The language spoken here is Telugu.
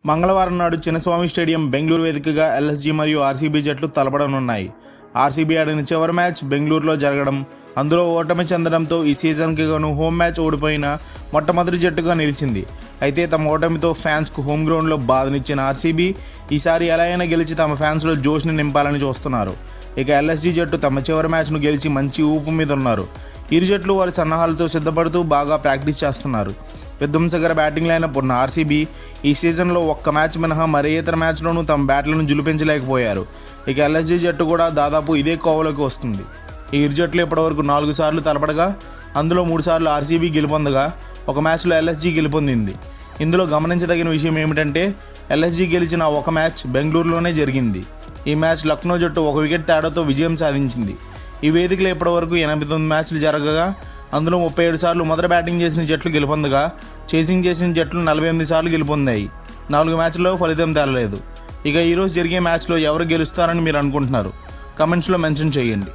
మంగళవారం నాడు చిన్నస్వామి స్టేడియం బెంగళూరు వేదికగా ఎల్ఎస్జీ మరియు ఆర్సీబీ జట్లు తలపడనున్నాయి. ఆర్సీబీ ఆడిన చివరి మ్యాచ్ బెంగళూరులో జరగడం, అందులో ఓటమి చెందడంతో ఈ సీజన్కి గాను హోమ్ మ్యాచ్ ఓడిపోయిన మొట్టమొదటి జట్టుగా నిలిచింది. అయితే తమ ఓటమితో ఫ్యాన్స్కు హోమ్ గ్రౌండ్లో బాధనిచ్చిన ఆర్సీబీ ఈసారి ఎలా అయినా గెలిచి తమ ఫ్యాన్స్లో జోష్ని నింపాలని చూస్తున్నారు. ఇక ఎల్ఎస్జీ జట్టు తమ చివరి మ్యాచ్ను గెలిచి మంచి ఊపు మీద ఉన్నారు. ఇరు జట్లు వారి సన్నాహాలతో సిద్ధపడుతూ బాగా ప్రాక్టీస్ చేస్తున్నారు. విధ్వంసకర బ్యాటింగ్ లైనప్ ఉన్న ఆర్సీబీ ఈ సీజన్లో ఒక్క మ్యాచ్ మినహా మరే ఇతర మ్యాచ్లోనూ తమ బ్యాట్లను జులిపించలేకపోయారు. ఇక ఎల్ఎస్జీ జట్టు కూడా దాదాపు ఇదే కోవలోకి వస్తుంది. ఈ ఇరు జట్లు ఇప్పటివరకు 4 సార్లు తలపడగా, అందులో 3 సార్లు ఆర్సీబీ గెలుపొందగా ఒక మ్యాచ్లో ఎల్ఎస్జీ గెలుపొందింది. ఇందులో గమనించదగిన విషయం ఏమిటంటే ఎల్ఎస్జీ గెలిచిన ఒక మ్యాచ్ బెంగళూరులోనే జరిగింది. ఈ మ్యాచ్ లక్నో జట్టు 1 వికెట్ తేడాతో విజయం సాధించింది. ఈ వేదికలో ఇప్పటివరకు 89 మ్యాచ్లు జరగగా, అందులో 37 సార్లు మొదట బ్యాటింగ్ చేసిన జట్లు గెలుపొందగా, చేసింగ్ చేసిన జట్లు 48 సార్లు గెలుపొందాయి. 4 మ్యాచ్ల్లో ఫలితం తేలలేదు. ఇక ఈరోజు జరిగే మ్యాచ్లో ఎవరు గెలుస్తారని మీరు అనుకుంటున్నారు? కమెంట్స్లో మెన్షన్ చేయండి.